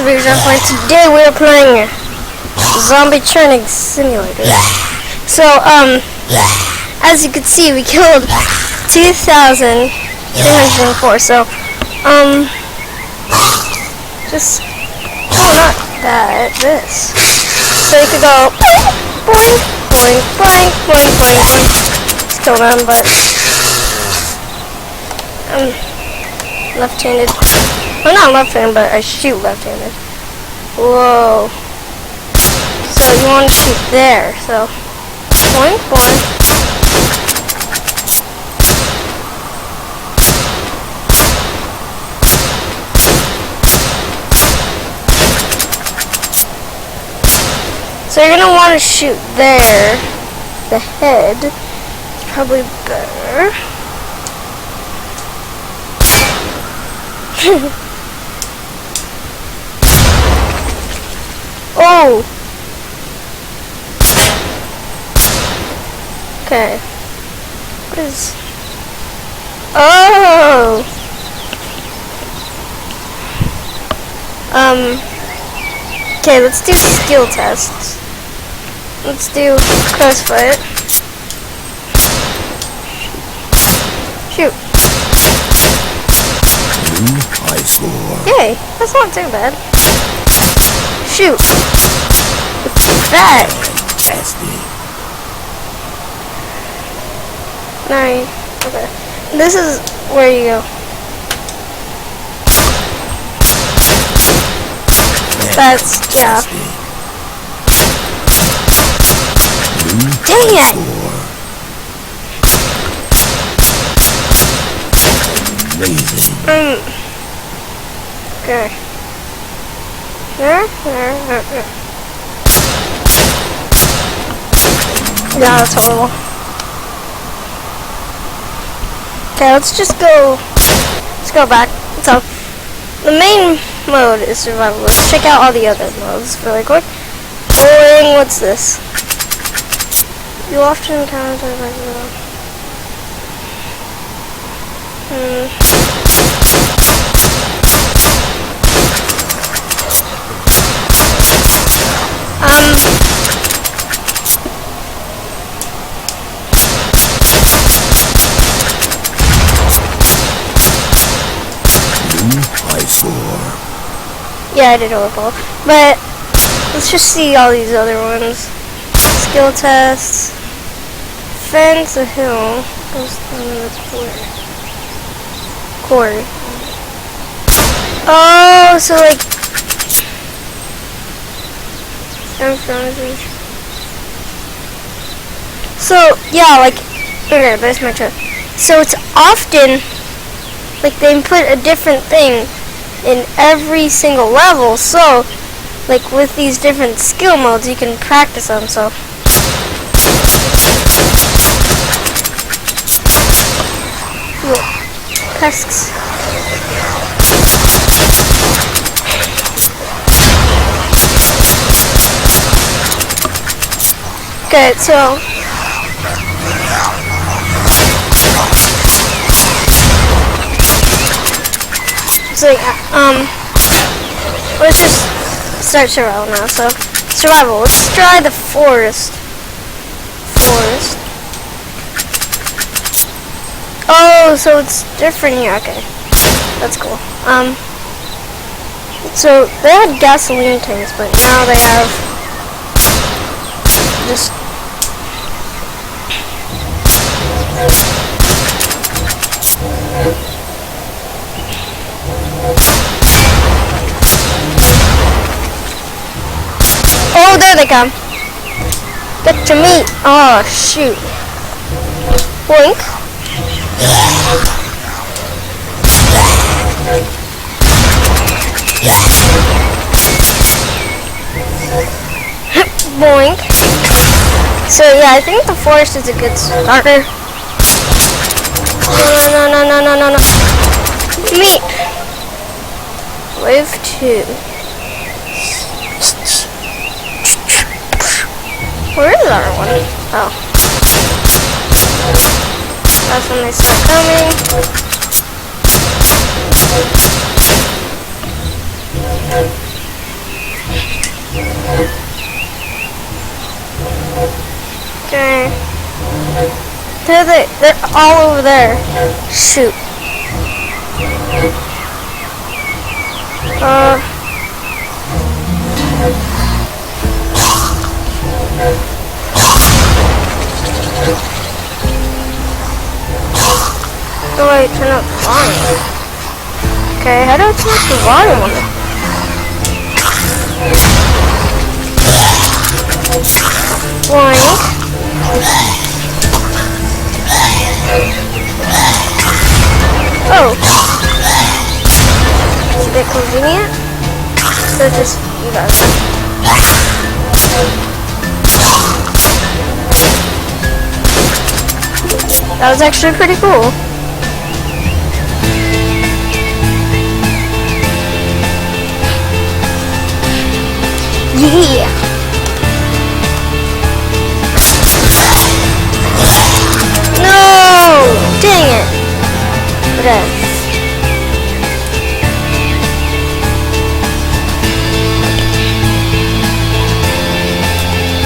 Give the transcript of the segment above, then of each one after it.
Today we are playing Zombie Churning Simulator. So, as you can see, we killed 2,304. So, just, not that, this. So you could go boing, boing, boing, boing, boing, boing. Just kill them, but I'm left-handed. Well, not left-handed, but I shoot left-handed. Whoa. So you want to shoot there. So, boing, boing. So you're going to want to shoot there. The head is probably better. Oh! Okay. What is... Oh! Okay, let's do skill tests. Let's do crossfire. Shoot. I score. Yay, that's not too bad. Shoot. What's that? Fantastic. 9. Okay. This is where you go. That's, yeah. Dang it! Amazing. Okay. Yeah, that's horrible. Okay, let's just go. Let's go back. So, the main mode is survival. Let's check out all the other modes really quick. Boing, what's this? You often encounter I score. yeah, I did horrible. But let's just see all these other ones. Skill tests. Fence a hill. Goes down to the quarry. Oh, so like so yeah, like okay, that's my turn. So it's often like they put a different thing in every single level, so like with these different skill modes you can practice them. So pesks. Okay, so let's just start survival now. So survival. Let's try the forest. Oh, so it's different here. Okay, that's cool. So they had gasoline tanks, but now they have just. Oh, there they come. Get to me. Oh, shoot. Boink. Boink. So yeah, I think the forest is a good starter. No. Meat. Wave 2. Where is our one? Oh. That's when they start coming. They're all over there. Shoot. Oh wait, turn up the volume. Okay, how do I turn up the volume on it? Boink. Oh. It's a bit convenient. So just you guys. That was actually pretty cool. Yeah. No! Dang it. Okay.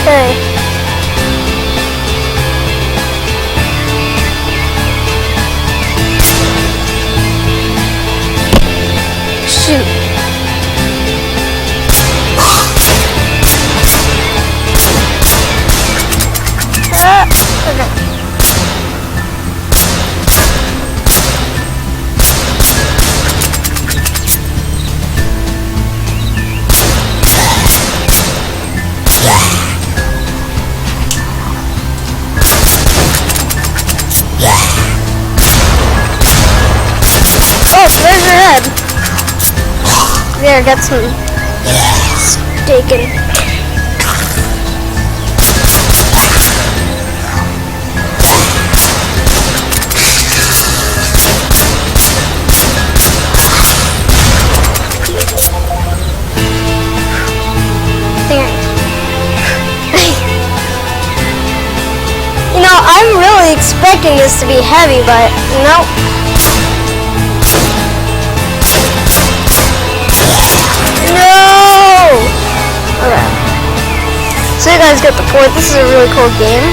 Okay. Shoot. Okay. Oh, there's your head. There, got some steak. You know, I'm really expecting this to be heavy, but nope. No! Okay. So you guys get the point. This is a really cool game.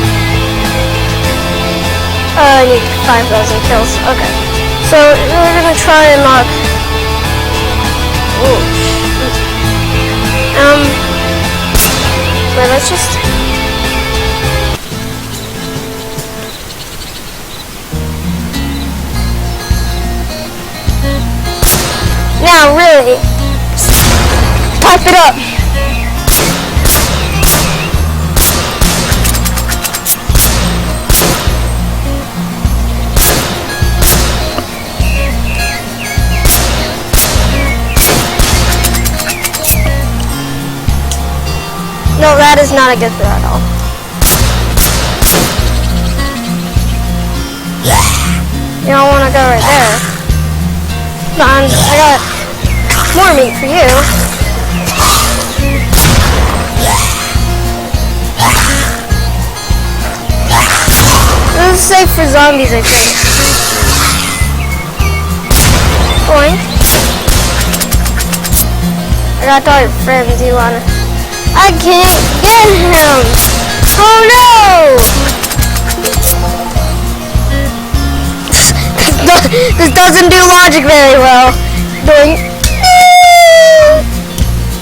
I need 5,000 kills. Okay. So we're gonna try and lock. Ooh. Wait, let's just. Now, really, pipe it up. No, that is not a good throw at all. You don't want to go right there. Come on, I got more meat for you. This is safe for zombies, I think. Boink. I got all your friends, you wanna... I can't get him! Oh no! This doesn't do logic very well. Boink.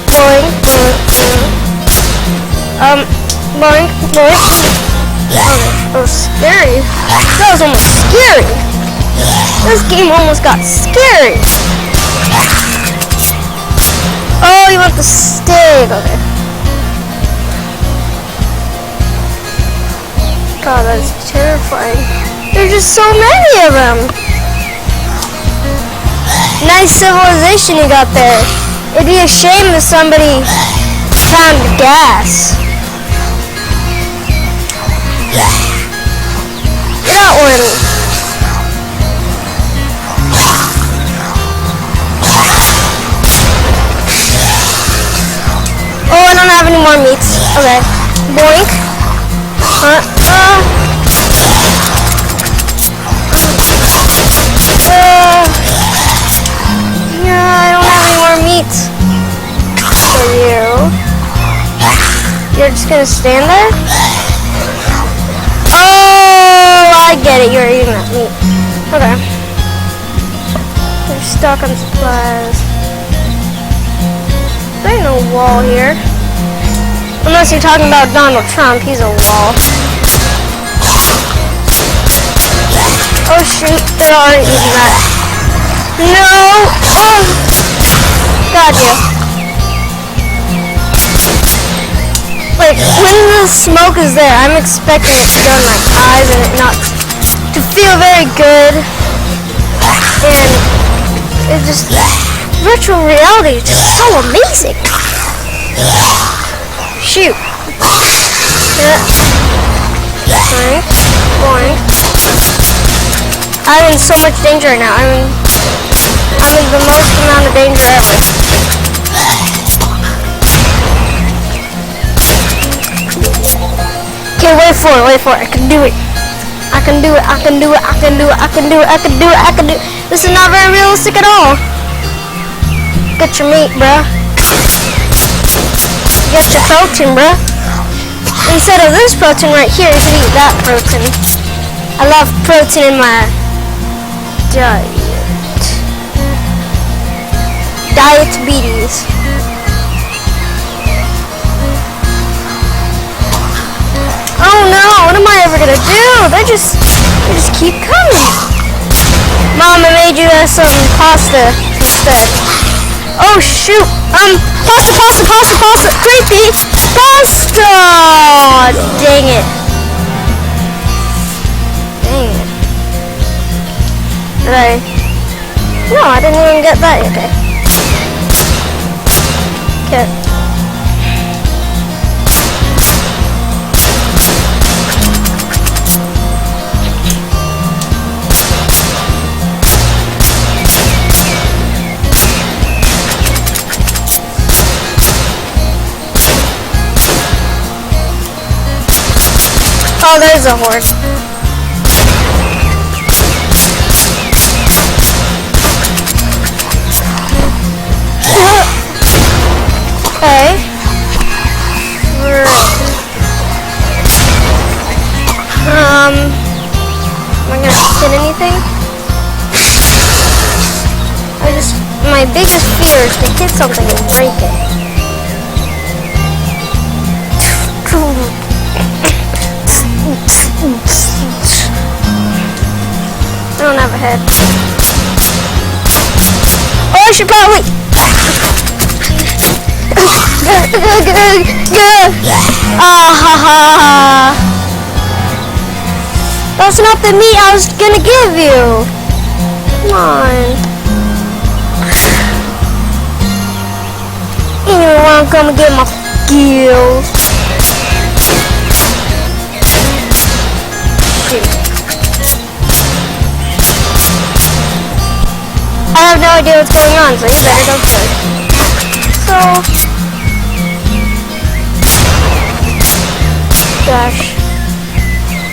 Boink, boink, boink. Boink, boink. Okay, that was scary. That was almost scary. This game almost got scary. Oh, you want the stick. Okay. God, that's terrifying. There's just so many of them. Nice civilization you got there. It'd be a shame if somebody found gas. You're not one. Oh, I don't have any more meats. Okay. Boink. Yeah, I don't have any more meat for you. You're just gonna stand there? Oh, I I get it. You're eating that meat. Okay. They're stuck on supplies. There ain't no wall here. Unless you're talking about Donald Trump. He's a wall. Oh shoot, they're already eating that. No! Oh. Got you. Like, when the smoke is there, I'm expecting it to go in my eyes and it not to feel very good. And it's just, virtual reality is just so amazing. Shoot. Yeah. Boink. Boink. I'm in so much danger right now. I'm in the most amount of danger ever. Okay, wait for it. I can do it. I can do it. This is not very realistic at all. Get your meat, bruh. Get your protein, bruh. Instead of this protein right here, you can eat that protein. I love protein in my diet. Diabetes. Oh no, what am I ever gonna do? They just keep coming. Mom, I made you some pasta instead. Oh shoot, pasta, creepy, pasta! Dang it. Did I? No, I didn't even get that yet. Okay. Oh, there's a horse. Okay. Am I gonna hit anything? My biggest fear is to hit something and break it. I don't have a head. Oh, I should probably... That's not the meat I was gonna give you. Come on. You aren't gonna get my skills. I have no idea what's going on, so you better go first. So, gosh,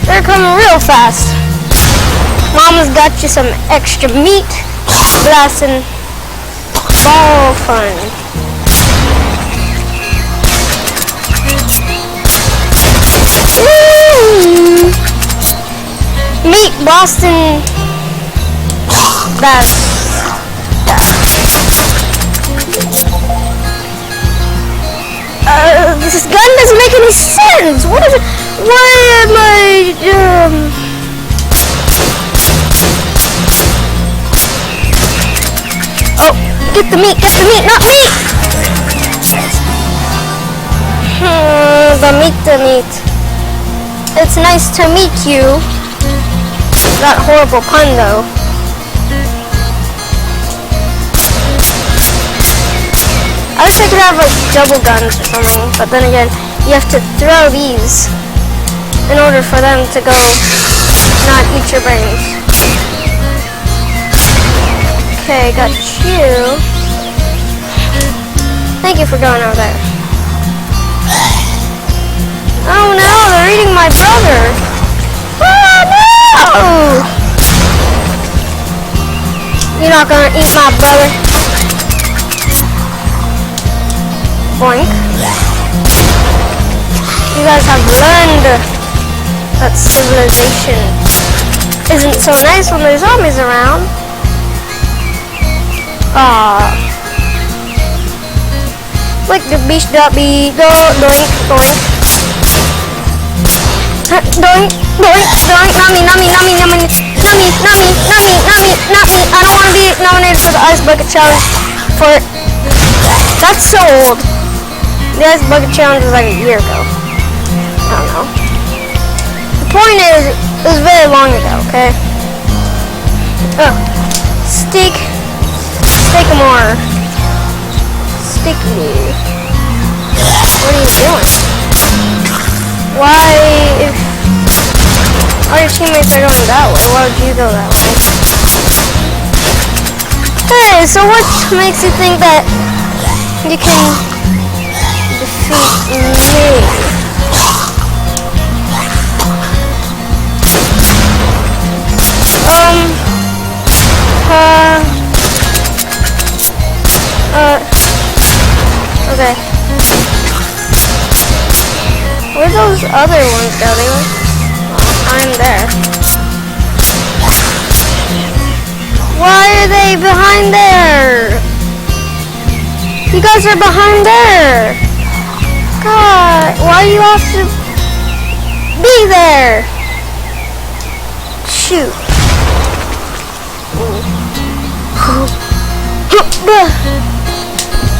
they're coming real fast. Mama's got you some extra meat, blasting ball fun. Meat Boston. That's this gun doesn't make any sense. What is it? Why am I Oh, get the meat, not me! The meat. It's nice to meet you. That horrible pun though. I wish I could have like double guns or something, but then again, you have to throw these in order for them to go not eat your brains. Okay, got you. Thank you for going over there. Oh no, they're eating my brother. Oh no! You're not gonna eat my brother. Boink. You guys have learned that civilization isn't so nice when there's zombies around. Like the beach dot be go doink doink. Doink doink doink. Not me, not me, not me, not me, not me, not me, not me, not me, not me. I don't want to be nominated for the Ice Bucket Challenge. For that's so old. The Ice Bucket Challenge was like a year ago. I don't know. The point is, it was very long ago. Okay. Oh, steak more. Sticky. What are you doing? Why, if all your teammates are going that way, why would you go that way? Hey, so what makes you think that you can defeat me? Okay. Where'd those other ones go? They were... I'm there. Why are they behind there? You guys are behind there. God, why do you have to be there? Shoot.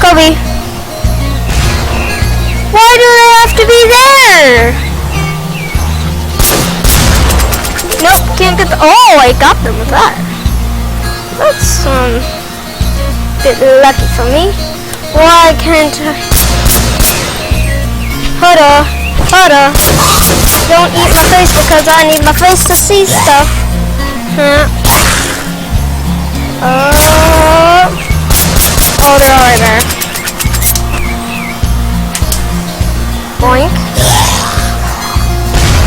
Kobe. Why do they have to be there? Nope, can't get the... Oh, I got them with that. That's, bit lucky for me. Why can't I... Hold Don't eat my face because I need my face to see stuff. Huh? Oh, they're all right there. Boink.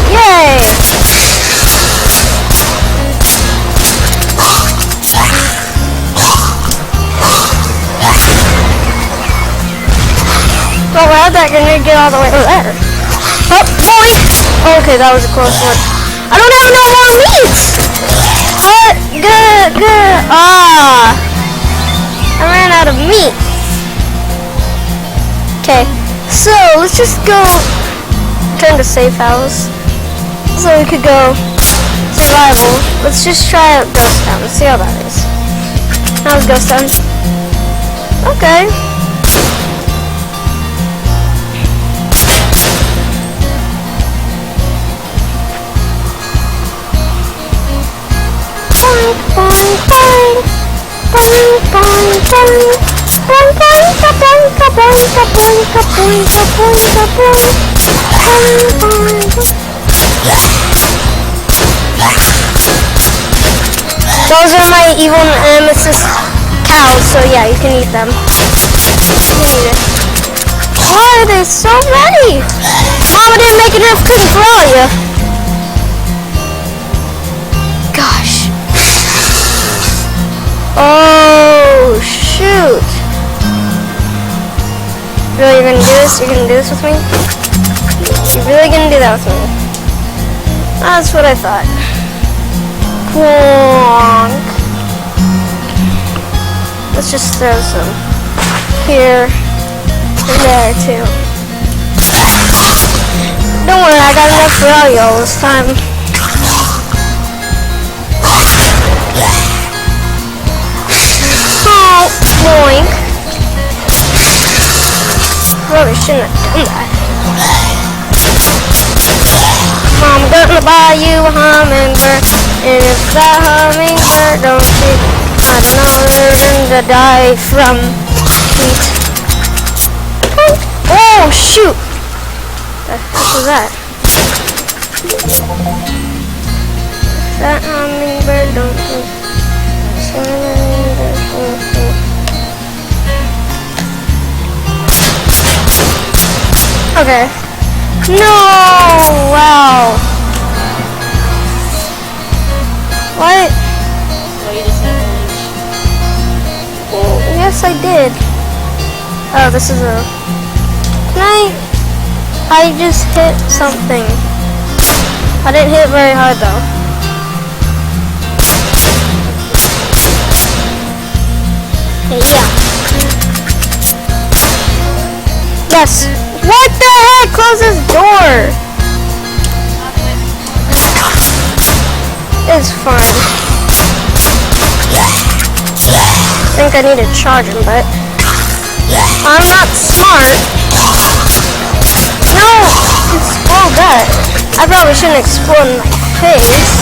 Yay! Oh, how'd that grenade get all the way over there? Oh, boink! Okay, that was a close one. I don't have no more meats! What? Good. I ran out of meat. Okay, so let's just go turn to safe house. So we could go survival. Let's just try out Ghost Town. Let's see how that is. How's Ghost Town? Okay. Those are my evil nemesis cows, so yeah, you can eat them. You can eat it. Why are there so many? Mama didn't make enough cookies for all of you. Gosh. Oh, shoot. Really, you're gonna do this? You're gonna do this with me? You're really gonna do that with me? That's what I thought. Bonk. Let's just throw some here and there, too. Don't worry, I got enough for all y'all this time. Oh, boink. Probably shouldn't have done that. I'm gonna buy you a hummingbird, and if that hummingbird don't shoot, I don't know where to die from heat. Oh, shoot! What the heck was that? That hummingbird don't shoot. Okay. No! Wow. What? Well, you just have to reach. Yes, I did. Oh, this is a... I just hit something. I didn't hit very hard, though. Okay, yeah. Yes. What the heck? Close this door. It's fine. I think I need to charge him, but I'm not smart. No! Explode that. I probably shouldn't explode in my face.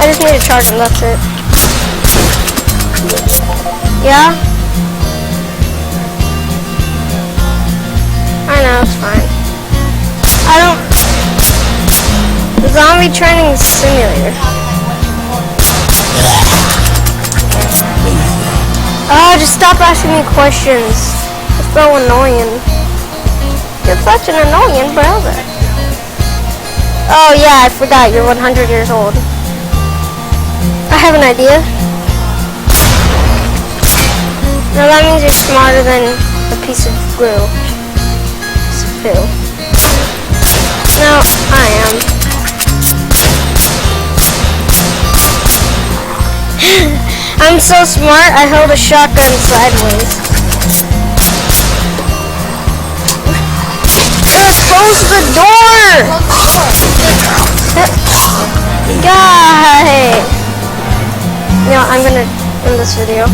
I just need to charge him, that's it. Yeah? I know, it's fine. I don't... Zombie training simulator. Oh, just stop asking me questions. It's so annoying. You're such an annoying brother. Oh yeah, I forgot. You're 100 years old. I have an idea. No, that means you're smarter than a piece of glue. Piece of poo. No, I am. I'm so smart, I held a shotgun sideways. Close the door! Guy! You know, I'm gonna end this video.